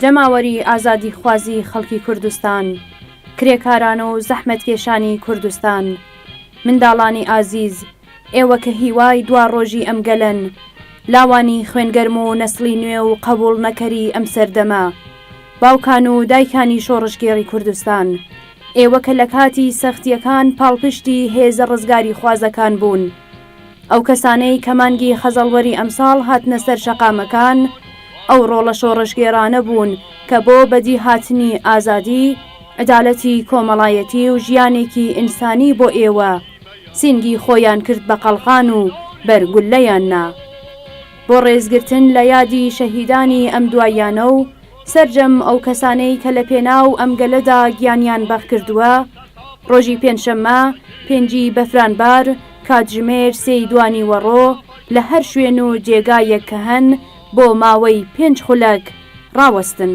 جەماوەری ئازادی خوازی خەڵکی کوردستان، کرێکاران و زەحمەتکێشانی کوردستان، منداڵانی ئازیز، ئێوە کە هیوای دوا ڕۆژی ئەم گەلەن، لاوانی خوێنگەرم و نەسلی نوێ و قبول نەکەری ئەم سەردەمە، باوکان و دایکانی شۆڕشگێڕی کوردستان، ئێوە کە لە کاتی سەختیەکان پاڵپشتی هێزە ڕزگاری خوازەکان بوون، ئەو کەسانەی کە مانگی خەزەڵوەری ئەمساڵ هاتنە سەر شەقامەکان، ئەو ڕۆڵە شۆڕشگێرانە بوون کە بۆ بەدی هاتنی ئازادی، عەدالەتی کۆمەڵایەتی و ژیانێکی ئینسانی بۆ ئێوە سینگی خۆیان کرد بە قەڵغان و بەرگولەیان نا. بۆ ڕێزگرتن لە یادی شەهیدانی ئەم دواییانە و سەرجەم ئەو کەسانەی کە لە پێناو ئەم گەلەدا گیانیان بەخ کردووە، ڕۆژی پێنجشەممە 5 بەفرانبار کاتژمێر 3 دوانی وەڕۆ لە هەر شوێن و جێگایەک کە هەن بۆ ماوەی 5 خولەک ڕاوەستن.